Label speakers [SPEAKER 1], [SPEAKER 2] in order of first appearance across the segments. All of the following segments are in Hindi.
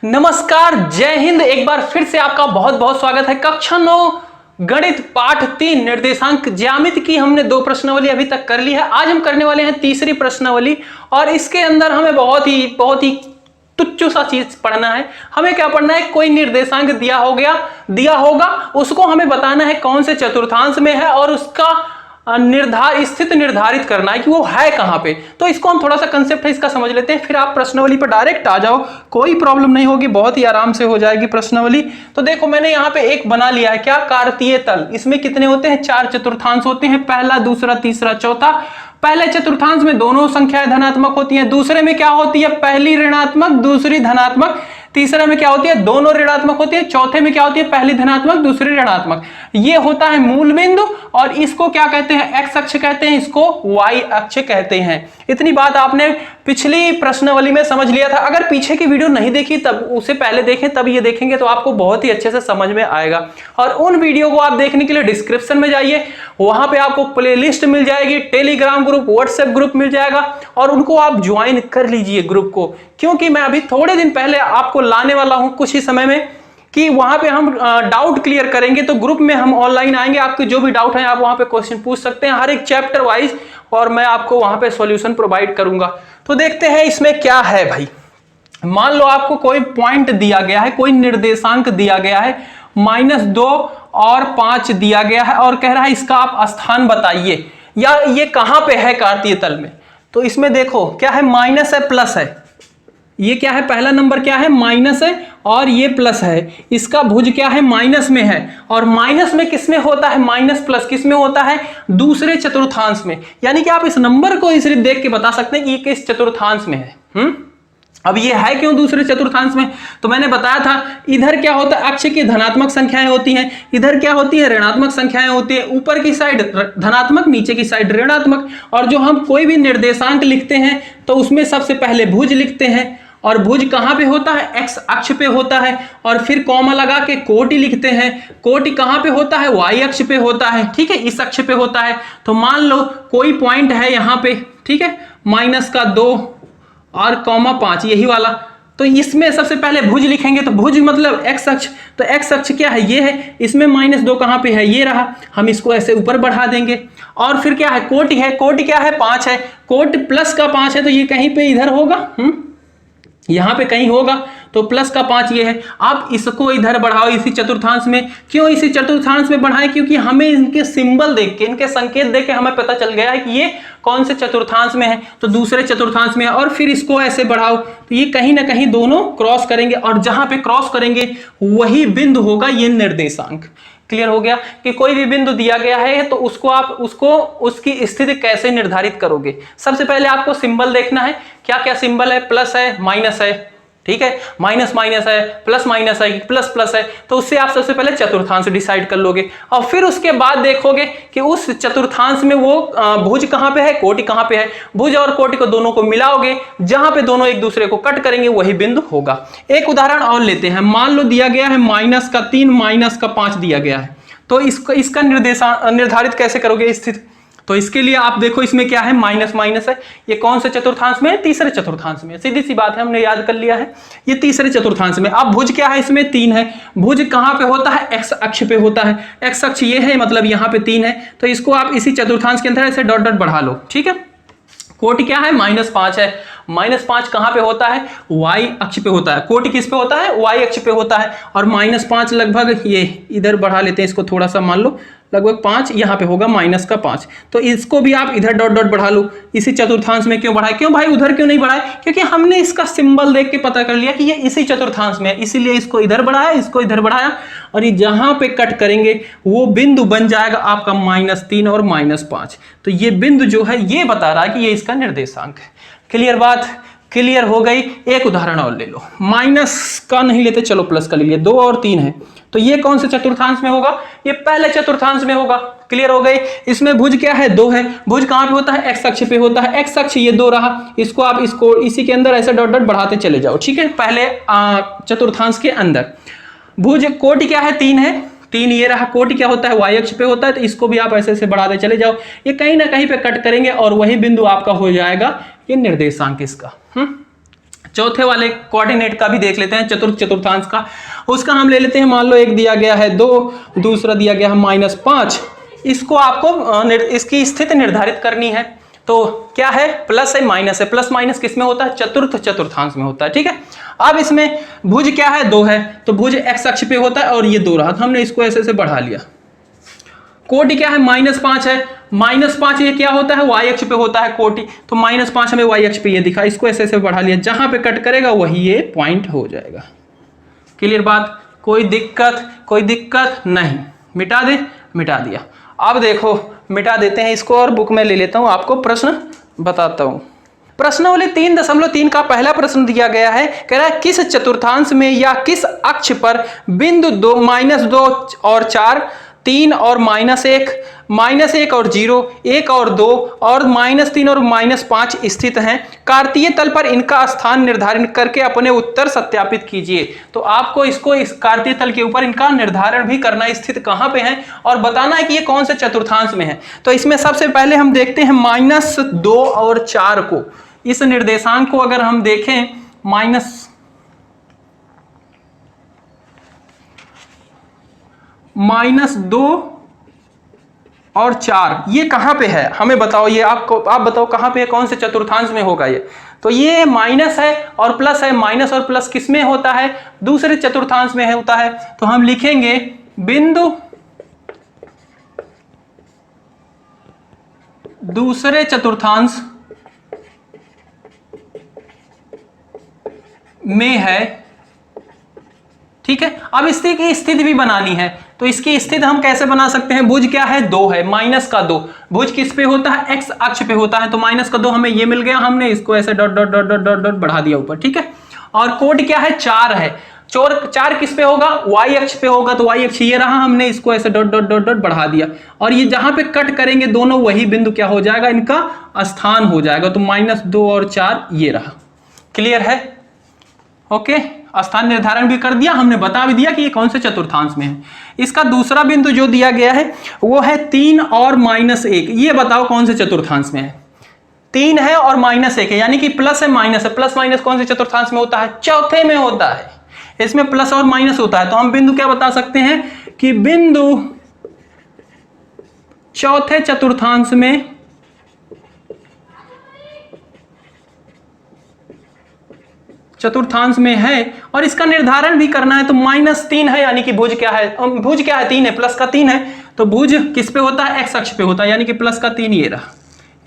[SPEAKER 1] नमस्कार, जय हिंद। एक बार फिर से आपका बहुत बहुत स्वागत है। कक्षा 9 गणित पाठ 3 निर्देशांक ज्यामिति की हमने 2 प्रश्नावली अभी तक कर ली है। आज हम करने वाले हैं तीसरी प्रश्नावली और इसके अंदर हमें बहुत ही तुच्छ सा चीज पढ़ना है। हमें क्या पढ़ना है, कोई निर्देशांक दिया होगा, उसको हमें बताना है कौन से चतुर्थांश में है और उसका स्थिति निर्धारित करना है कि वो है कहां पे। तो इसको हम थोड़ा सा कंसेप्ट है इसका समझ लेते हैं, फिर आप प्रश्नावली पर डायरेक्ट आ जाओ, कोई प्रॉब्लम नहीं होगी, बहुत ही आराम से हो जाएगी प्रश्नावली। तो देखो मैंने यहाँ पे एक बना लिया है, क्या, कार्तीय तल। इसमें कितने होते हैं, 4 चतुर्थांश होते हैं, पहला, दूसरा, तीसरा, चौथा। पहले चतुर्थांश में दोनों संख्याएं धनात्मक होती हैं, दूसरे में क्या होती है, पहली ऋणात्मक दूसरी धनात्मक, तीसरे में क्या होती है, दोनों ऋणात्मक होती है, चौथे में क्या होती है, पहली धनात्मक दूसरी ऋणात्मक। ये होता है मूल बिंदु और इसको क्या कहते हैं, एक्स अक्ष कहते हैं, इसको वाई अक्ष कहते हैं। इतनी बात आपने पिछली प्रश्नावली में समझ लिया था। अगर पीछे की वीडियो नहीं देखी तब उसे पहले देखें, तब ये देखेंगे तो आपको बहुत ही अच्छे से समझ में आएगा। और उन वीडियो को आप देखने के लिए डिस्क्रिप्शन में जाइए, वहां पे आपको प्लेलिस्ट मिल जाएगी, टेलीग्राम ग्रुप, व्हाट्सएप ग्रुप मिल जाएगा और उनको आप ज्वाइन कर लीजिए ग्रुप को, क्योंकि मैं अभी थोड़े दिन पहले आपको लाने वाला हूं कुछ ही समय में कि वहां पे हम डाउट क्लियर करेंगे। तो ग्रुप में हम ऑनलाइन आएंगे, आपके जो भी डाउट है आप वहां पे क्वेश्चन पूछ सकते हैं, हर एक चैप्टर वाइज, और मैं आपको वहां पे सॉल्यूशन प्रोवाइड करूंगा। तो देखते हैं इसमें क्या है भाई। मान लो आपको कोई पॉइंट दिया गया है, कोई निर्देशांक दिया गया है, -2 और 5 दिया गया है और कह रहा है इसका आप स्थान बताइए या ये कहां पे है कार्तीय तल में। तो इसमें देखो क्या है, माइनस है, प्लस है। ये क्या है, पहला नंबर क्या है, माइनस है और ये प्लस है। इसका भुज क्या है, माइनस में है और माइनस में किसमें होता है, माइनस प्लस किसमें होता है, दूसरे चतुर्थांश में। यानी कि आप इस नंबर को सिर्फ देख के बता सकते हैं कि ये किस चतुर्थांश में है। अब ये है क्यों दूसरे चतुर्थांश में, तो मैंने बताया था इधर क्या होता है, अक्ष की धनात्मक संख्याएं होती हैं, इधर क्या होती है, ऋणात्मक संख्याएं होती है। ऊपर की साइड धनात्मक, नीचे की साइड ऋणात्मक। और जो हम कोई भी निर्देशांक लिखते हैं तो उसमें सबसे पहले भुज लिखते हैं और भुज कहां पे होता है, एक्स अक्ष पे होता है। और फिर कॉमा लगा के कोटि लिखते हैं, कोटि कहां पे होता है, वाई अक्ष पे होता है, ठीक है, इस अक्ष पे होता है। तो मान लो कोई पॉइंट है यहां पे, ठीक है, -2 और -5, यही वाला। तो इसमें सबसे पहले भुज लिखेंगे, तो भुज मतलब एक्स अक्ष। तो एक्स अक्ष क्या है, ये है। इसमें -2 कहां पे है, ये रहा। हम इसको ऐसे ऊपर बढ़ा देंगे। और फिर क्या है, कोटि है। कोटि क्या है, 5 है। कोटि प्लस का 5 है, तो ये कहीं पे इधर होगा, यहां पे कहीं होगा। तो प्लस का 5 ये है। आप इसको इधर बढ़ाओ इसी चतुर्थांश में। क्यों इसी चतुर्थांश में बढ़ाएं, क्योंकि हमें इनके सिंबल देख के, इनके संकेत देख के हमें पता चल गया है कि ये कौन से चतुर्थांश में है, तो दूसरे चतुर्थांश में है। और फिर इसको ऐसे बढ़ाओ तो ये कहीं ना कहीं दोनों क्रॉस करेंगे और जहां पे क्रॉस करेंगे वही बिंदु होगा ये निर्देशांक। क्लियर हो गया कि कोई भी बिंदु दिया गया है तो उसकी स्थिति कैसे निर्धारित करोगे। सबसे पहले आपको सिंबल देखना है, क्या क्या सिंबल है, प्लस है, माइनस है, ठीक है, माइनस माइनस है, प्लस माइनस है, प्लस प्लस है। तो उससे आप सबसे पहले चतुर्थांश डिसाइड कर लोगे और फिर उसके बाद देखोगे कि उस चतुर्थांश में वो भुज कहां पे है, कोटि कहां पे है। भुज और कोटि को दोनों को मिलाओगे, जहां पे दोनों एक दूसरे को कट करेंगे वही बिंदु होगा। एक उदाहरण और लेते हैं। मान लो दिया गया है -3 -5 दिया गया है, तो इसका निर्धारित कैसे करोगे स्थिति। तो इसके लिए आप देखो इसमें क्या है, माइनस माइनस है। ये कौन से चतुर्थांश में है, तीसरे चतुर्थांश में। सीधी सी बात है, हमने याद कर लिया है, ये तीसरे चतुर्थांश में। अब भुज क्या है, इसमें 3 है। भुज कहां पे होता है, एक्स अक्ष पे होता है। एक्स अक्ष ये है, मतलब यहां पे 3 है। तो इसको आप इसी चतुर्थांश के अंदर ऐसे डॉट डॉट बढ़ा लो, ठीक है। कोटि क्या है, -5 है। -5 कहां पे होता है, वाई अक्ष पे होता है। कोटि किस पे होता है, वाई अक्ष पे होता है। और -5 लगभग ये इधर बढ़ा लेते हैं इसको थोड़ा सा, मान लो लगभग 5 यहां पे होगा, -5। तो इसको भी आप इधर डॉट डॉट बढ़ा लो इसी चतुर्थांश में। क्यों बढ़ाए, क्यों भाई उधर क्यों नहीं बढ़ाए, क्योंकि हमने इसका सिंबल देख के पता कर लिया कि ये इसी चतुर्थांश में है, इसीलिए इसको इधर बढ़ाया, इसको इधर बढ़ाया। और ये जहां पे कट करेंगे वो बिंदु बन जाएगा आपका -3 और -5। तो ये बिंदु जो है ये बता रहा है कि ये इसका निर्देशांक है। क्लियर बात, क्लियर हो गई। एक उदाहरण और ले लो, माइनस का नहीं लेते, चलो प्लस का ले लिए। 2 और 3 है, तो ये कौन से चतुर्थांश में होगा, ये पहले चतुर्थांश में होगा। क्लियर हो गई। इसमें भुज क्या है, 2 है। भुज कहां पे होता है, एक्स अक्ष पे होता है। एक्स अक्ष ये 2 रहा, इसको आप इसको इसी के अंदर ऐसे डॉट डॉट बढ़ाते चले जाओ, ठीक है, पहले चतुर्थांश के अंदर। भुज कोटि क्या है, 3 है, 3 ये रहा। कोटि क्या होता है, वाई अक्ष पे होता है। तो इसको भी आप ऐसे ऐसे बढ़ाते चले जाओ, ये कहीं ना कहीं पे कट करेंगे और वही बिंदु आपका हो जाएगा ये निर्देशांक इसका। चौथे वाले कोऑर्डिनेट का भी देख लेते हैं, चतुर्थांश का। उसका हम ले लेते हैं, मान लो एक दिया गया है 2, दूसरा दिया गया है -5। इसको आपको इसकी स्थिति निर्धारित करनी है। तो क्या है, प्लस है माइनस है, प्लस माइनस किस में होता है, चतुर्थांश में होता है। ठीक है, अब इसमें भुज क्या है, 2 है, तो भुज एक्स अक्ष पे होता है और ये 2 रहा, तो हमने इसको ऐसे से बढ़ा लिया। कोटि क्या है, -5 है, -5 ये क्या होता है, वाई अक्ष पे होता है कोटि, तो -5 हमें वाई अक्ष पे ये दिखा, इसको ऐसे से बढ़ा लिया, जहां पे कट करेगा वही ये पॉइंट हो जाएगा। क्लियर बात, कोई दिक्कत नहीं, मिटा दे, मिटा दिया। अब देखो मिटा देते हैं इसको और बुक में ले लेता हूं, आपको प्रश्न बताता हूं। प्रश्नावली 3.3 का पहला प्रश्न दिया गया है, कह रहा है किस चतुर्थांश में या किस अक्ष पर बिंदु 2 -2 और 4, 3 और -1, -1 और 0, 1 और 2 और -3 और -5 स्थित हैं। कार्तीय तल पर इनका स्थान निर्धारित करके अपने उत्तर सत्यापित कीजिए। तो आपको इसको इस कार्तीय तल के ऊपर इनका निर्धारण भी करना है, स्थित कहां पे है और बताना है कि ये कौन से चतुर्थांश में है। तो इसमें सबसे पहले हम देखते हैं -2 और 4 को। इस निर्देशांक को अगर हम देखें -2 और 4, ये कहां पे है हमें बताओ, ये आप बताओ कहां पे है, कौन से चतुर्थांश में होगा ये। तो ये माइनस है और प्लस है, माइनस और प्लस किस में होता है, दूसरे चतुर्थांश में होता है। तो हम लिखेंगे बिंदु दूसरे चतुर्थांश में है। ठीक है, अब इसकी स्थिति भी बनानी है, तो इसकी स्थिति हम कैसे बना सकते हैं, भुज क्या है, 2 है, -2, भुज किस पे होता है, एक्स अक्ष पे होता है, तो -2 हमें ये मिल गया, हमने इसको ऐसे dot dot dot dot dot बढ़ा दिया ऊपर। ठीक है, और कोट क्या है, 4 है, 4 किस पे होगा, वाई अक्ष पे होगा, तो वाई अक्ष ये रहा, हमने इसको ऐसे डॉट डॉट डॉट डॉट बढ़ा दिया, और ये जहां पे कट करेंगे दोनों वही बिंदु क्या हो जाएगा, इनका स्थान हो जाएगा। तो -2 और 4 ये रहा। क्लियर है, ओके, स्थान निर्धारण भी कर दिया, हमने बता भी दिया कि ये कौन से चतुर्थांश में है। इसका दूसरा बिंदु जो दिया गया है वो है 3 और -1, ये बताओ कौन से चतुर्थांश में है। 3 है और -1 है, यानी कि प्लस है माइनस है, प्लस माइनस कौन से चतुर्थांश में होता है, चौथे में होता है, इसमें प्लस और माइनस होता है। तो हम बिंदु क्या बता सकते हैं कि बिंदु चौथे चतुर्थांश में है, और इसका निर्धारण भी करना है। तो -3 है, यानी कि भुज क्या है, 3 है, प्लस का 3 है, तो भुज किस पे होता है, एक्स अक्ष पे होता है, यानी कि प्लस का 3 ये रहा।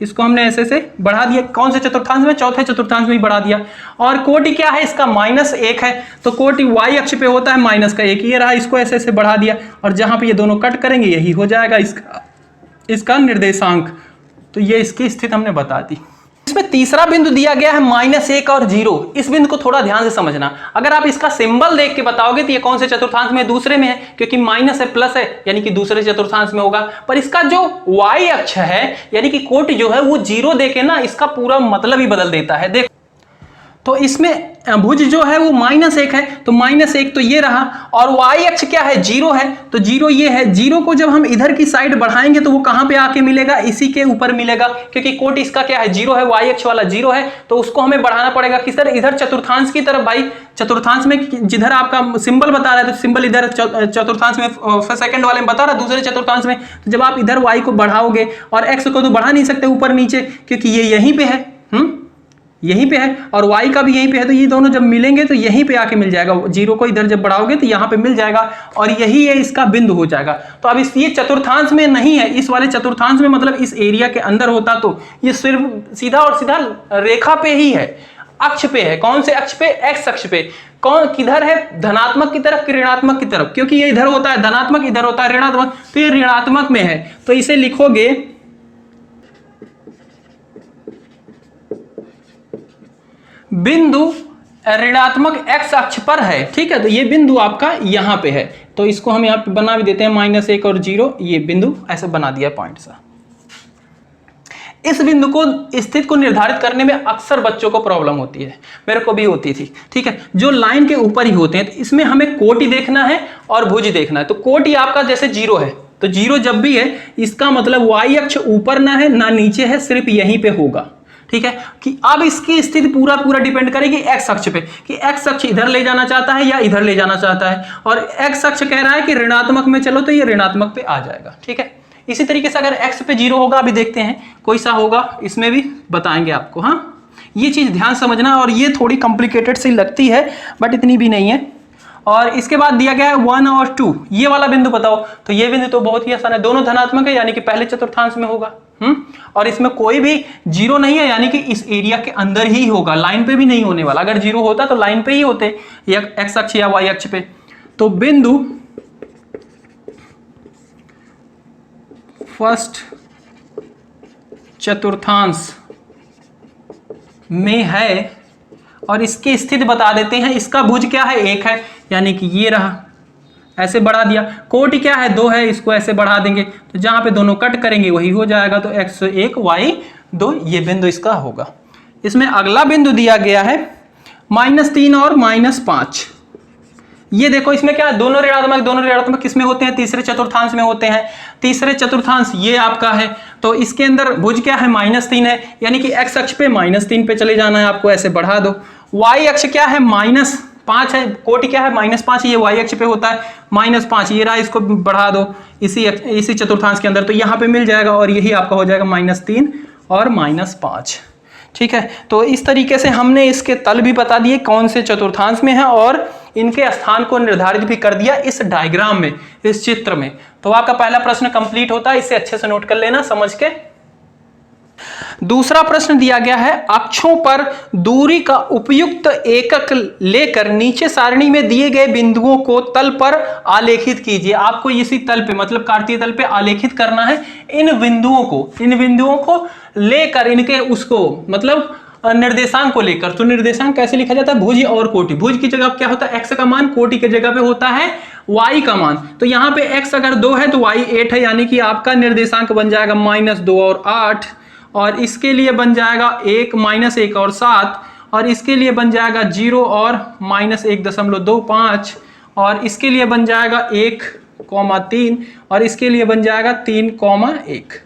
[SPEAKER 1] इसको हमने ऐसे से बढ़ा दिया, कौन से चतुर्थांश में, चौथे चतुर्थांश में ही बढ़ा दिया। और कोटि क्या है इसका, -1 है, तो कोटि वाई अक्ष पे होता है, -1 ये रहा, इसको ऐसे से बढ़ा दिया, और जहां पे ये दोनों कट करेंगे यही हो जाएगा इसका निर्देशांक। तो ये इसकी स्थिति हमने बता दी। इसमें तीसरा बिंदु दिया गया है -1 और 0। इस बिंदु को थोड़ा ध्यान से समझना, अगर आप इसका सिंबल देख के बताओगे तो ये कौन से चतुर्थांश में, दूसरे में है, क्योंकि माइनस है प्लस है, यानी कि दूसरे चतुर्थांश में होगा। पर इसका जो y अक्ष है, यानी कि कोटि जो है वो 0 देके ना इसका पूरा मतलब ही बदल देता है। देख, तो इसमें भुज जो है वो -1 है, तो -1 तो ये रहा, और y अक्ष क्या है, 0 है, तो 0 ये है। 0 को जब हम इधर की साइड बढ़ाएंगे तो वो कहां पे आके मिलेगा, इसी के ऊपर मिलेगा, क्योंकि कोट इसका क्या है, 0 है, y अक्ष वाला 0 है, तो उसको हमें बढ़ाना पड़ेगा किस तरह, इधर चतुर्थांश की तरफ। भाई चतुर्थांश में जिधर आपका सिंबल बता रहा है, तो सिंबल इधर चतुर्थांश में, सेकंड वाले में बता रहा है दूसरे चतुर्थांश में, तो जब आप इधर y को बढ़ाओगे, और x को तो बढ़ा नहीं सकते ऊपर नीचे, क्योंकि ये यहीं पे है, यहीं पे है, और y का भी यहीं पे है, तो ये दोनों जब मिलेंगे तो यहीं पे आके मिल जाएगा। 0 को इधर जब बढ़ाओगे तो यहाँ पे मिल जाएगा, और यही है इसका बिंदु हो जाएगा। तो अब ये चतुर्थांश में नहीं है, इस वाले चतुर्थांश में मतलब इस एरिया के अंदर होता तो ये सिर्फ सीधा और सीधा रेखा पे ही है, अक्ष पे है। कौन से अक्ष पे, एक्स अक्ष पे। कौन किधर है, धनात्मक की तरफ कि ऋणात्मक की तरफ, क्योंकि ये इधर होता है धनात्मक, इधर होता है ऋणात्मक, तो ये ऋणात्मक में है। तो इसे लिखोगे बिंदु ऋणात्मक x अक्ष पर है। ठीक है, तो ये बिंदु आपका यहां पे है, तो इसको हम यहां पे बना भी देते हैं -1 और 0, ये बिंदु ऐसे बना दिया पॉइंट सा। इस बिंदु को स्थिति को निर्धारित करने में अक्सर बच्चों को प्रॉब्लम होती है, मेरे को भी होती थी। ठीक है, जो लाइन के ऊपर ही होते हैं, तो इसमें हमें कोटि देखना है और भुज देखना है। तो कोटि आपका जैसे 0 है, तो 0 जब भी है इसका मतलब y अक्ष ऊपर ना है ना नीचे है, सिर्फ यहीं पे होगा। ठीक है, कि अब इसकी स्थिति पूरा डिपेंड करेगी एक्स अक्ष पे, कि एक्स अक्ष इधर ले जाना चाहता है या इधर ले जाना चाहता है, और एक्स अक्ष कह रहा है कि ऋणात्मक में चलो, तो ये ऋणात्मक पे आ जाएगा। ठीक है, इसी तरीके से अगर एक्स पे 0 होगा, अभी देखते हैं कोई सा होगा, इसमें भी बताएंगे आपको। हाँ, ये चीज ध्यान समझना, और ये थोड़ी कॉम्प्लिकेटेड सी लगती है बट इतनी भी नहीं है। और इसके बाद दिया गया है 1 और 2, ये वाला बिंदु बताओ, तो ये बिंदु तो बहुत ही आसान है, दोनों धनात्मक है, यानी कि पहले चतुर्थांश में होगा। और इसमें कोई भी 0 नहीं है, यानी कि इस एरिया के अंदर ही होगा, लाइन पे भी नहीं होने वाला। अगर 0 होता तो लाइन पे ही होते, या एक्स अक्ष या वाई अक्ष पे। तो बिंदु फर्स्ट चतुर्थांश में है, और इसकी स्थिति बता देते हैं। इसका भुज क्या है, 1 है, यानी कि ये रहा, ऐसे बढ़ा दिया। कोटि क्या है, 2 है, इसको ऐसे बढ़ा देंगे, तो जहां पे दोनों कट करेंगे वही हो जाएगा, तो x1 y2, ये बिंदु इसका होगा। इसमें अगला बिंदु दिया गया है -3 और -5। ये देखो, इसमें क्या है, दोनों ऋणात्मक किसमें होते हैं, तीसरे चतुर्थांश में होते हैं। तीसरे चतुर्थांश ये आपका है, तो इसके अंदर भुज क्या है, -3 है, यानी कि x अक्ष पे -3 पे चले जाना है आपको, ऐसे बढ़ा दो। y अक्ष क्या है, -5 है, कोटि क्या है, -5, ये y अक्ष पे होता है, -5, ये रहा, इसको बढ़ा दो इसी चतुर्थांश के अंदर, तो यहाँ पे मिल जाएगा, और यही आपका हो जाएगा -3 और -5। ठीक है, तो इस तरीके से हमने इसके तल भी बता दिए कौन से चतुर्थांश में है, और इनके स्थान को निर्धारित भी कर दिया इस डायग्राम में, इस चित्र में। तो आपका पहला प्रश्न कंप्लीट होता है, इसे अच्छे से नोट कर लेना समझ के। दूसरा प्रश्न दिया गया है, अक्षों पर दूरी का उपयुक्त एकक लेकर नीचे सारणी में दिए गए बिंदुओं को तल पर आलेखित कीजिए। आपको इसी तल पे, मतलब कार्तीय तल पे आलेखित करना है इन बिंदुओं को लेकर, इनके उसको मतलब निर्देशांक को लेकर। तो निर्देशांक कैसे लिखा जाता है, भुज और कोटि। भुज की जगह क्या होता है, x का मान, कोटि की जगह पे होता है y का मान। तो यहाँ पे x अगर 2 है तो y 8 है, यानी कि आपका निर्देशांक बन जाएगा -2 और 8, और इसके लिए बन जाएगा -1 और 7, और इसके लिए बन जाएगा 0 और -1.25, और इसके लिए बन जाएगा 1,3, और इसके लिए बन जाएगा 3,1।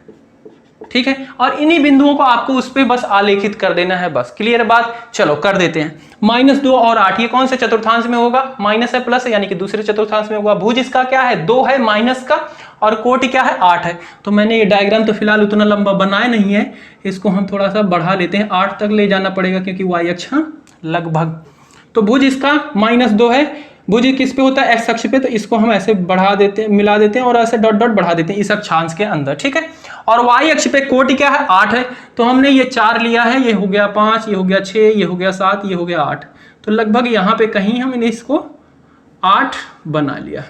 [SPEAKER 1] ठीक है, और इन्हीं बिंदुओं को आपको उस पे बस आलेखित कर देना है, बस। क्लियर बात, चलो कर देते हैं। -2 और 8, ये कौन से चतुर्थांश में होगा, माइनस है प्लस है, यानी कि दूसरे चतुर्थांश में होगा। भुज इसका क्या है, 2 है माइनस का, और कोटि क्या है, 8 है। तो मैंने ये डायग्राम तो फिलहाल उतना लंबा बनाया नहीं है, इसको हम थोड़ा सा बढ़ा लेते हैं, 8 तक ले जाना पड़ेगा, क्योंकि y अक्ष लगभग। तो भुज इसका -2 है, भुज किस पे होता है, एक्स अक्ष पे, तो इसको हम ऐसे बढ़ा देते हैं, मिला देते हैं, और ऐसे डॉट डॉट बढ़ा देते हैं इस अक्षांश के अंदर। ठीक है, और y अक्ष पे कोटि क्या है, 8 है, तो हमने ये 4 लिया है, ये हो गया 5, ये हो गया 6, ये हो गया 7, ये हो गया 8, तो लगभग यहाँ पे कहीं हमने इसको 8 बना लिया।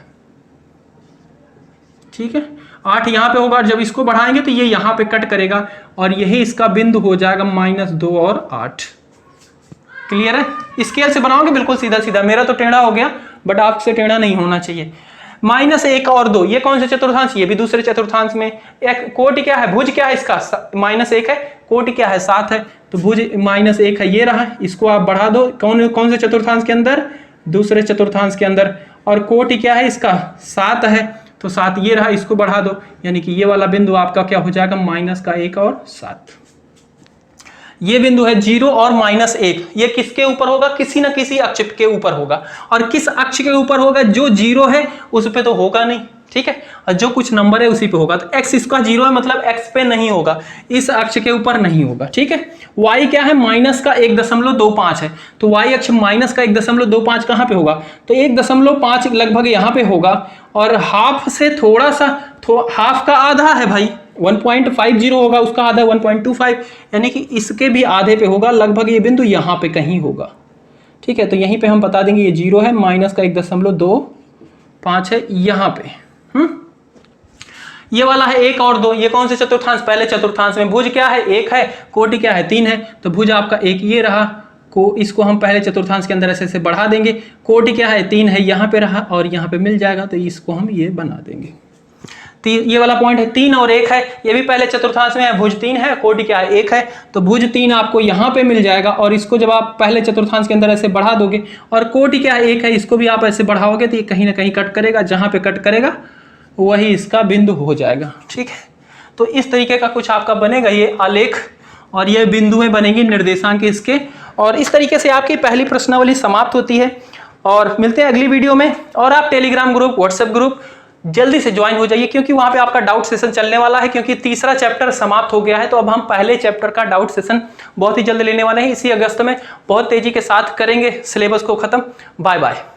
[SPEAKER 1] ठीक है, 8 यहाँ पे होगा, और जब इसको बढ़ाएंगे तो ये यहाँ पे कट करेगा, और यही इसका बिंदु हो जाएगा -2 और 8। क्लियर है, स्केल से बनाओगे बिल्कुल सीधा सीधा, मेरा तो टेढ़ा हो गया, बट आपसे टेढ़ा नहीं होना चाहिए। -1 और 2, ये कौन से चतुर्थांश, ये भी दूसरे चतुर्थांश में। एक कोटि क्या है, भुज क्या है इसका, -1 है, कोटि क्या है, 7 है, तो भुज -1 है, ये रहा, इसको आप बढ़ा दो, कौन से चतुर्थांश के अंदर, दूसरे चतुर्थांश के अंदर। और कोटि क्या है इसका, 7 है, तो 7 ये रहा, इसको बढ़ा दो, यानी कि ये वाला बिंदु आपका क्या हो जाएगा, -1 और 7। ये बिंदु है 0 और -1, ये किसके ऊपर होगा, किसी ना किसी अक्ष के ऊपर होगा, और किस अक्ष के ऊपर होगा, जो 0 है उस पे तो होगा नहीं। ठीक है, और जो कुछ नंबर है उसी पे होगा, तो x इसका 0 है, मतलब x पे नहीं होगा, इस अक्ष के ऊपर नहीं होगा। ठीक है, y क्या है, -1.25 है, तो y अक्ष -1.25 कहाँ पे होगा, तो 1.5 लगभग यहाँ पे होगा, और हाफ से थोड़ा सा, हाफ का आधा है भाई, 1.50 होगा, उसका आधा 1.25, यानी कि इसके भी आधे पे होगा, लगभग ये बिंदु यहाँ पे कहीं होगा। ठीक है, तो यहीं पे हम बता देंगे ये 0 है, -1.25 है यहाँ पे। ये वाला है 1 और 2, ये कौन से चतुर्थांश, पहले चतुर्थांश में। भुज क्या है, 1 है, कोटि क्या है, 3 है, तो भुज आपका 1 ये रहा, इसको हम पहले चतुर्थांश के अंदर ऐसे बढ़ा देंगे। कोटि क्या है, 3 है, यहाँ पे रहा, और यहाँ पे मिल जाएगा, तो इसको हम ये बना देंगे। ये वाला पॉइंट है, 3 और 1 है, ये भी पहले चतुर्थांश में है, भुज 3 है, कोटि क्या है, 1 है, तो भुज 3 आपको यहाँ पे मिल जाएगा, और इसको जब आप पहले चतुर्थांश के अंदर ऐसे बढ़ा दोगे, और कोटि क्या है, 1 है, इसको भी आप ऐसे बढ़ाओगे, तो ये कहीं ना कहीं कट करेगा, जहाँ पे कट करेगा वही इसका बिंदु हो जाएगा। ठीक है, तो इस तरीके का कुछ आपका बनेगा ये आलेख, और ये बिंदुएं बनेंगी निर्देशांक इसके। और इस तरीके से आपकी पहली प्रश्नावली समाप्त होती है। और मिलते हैं अगली वीडियो में। और आप टेलीग्राम ग्रुप, व्हाट्सएप ग्रुप जल्दी से ज्वाइन हो जाइए, क्योंकि वहां पे आपका डाउट सेशन चलने वाला है, क्योंकि तीसरा चैप्टर समाप्त हो गया है। तो अब हम पहले चैप्टर का डाउट सेशन बहुत ही जल्द लेने वाले हैं। इसी अगस्त में बहुत तेजी के साथ करेंगे सिलेबस को खत्म। Bye bye.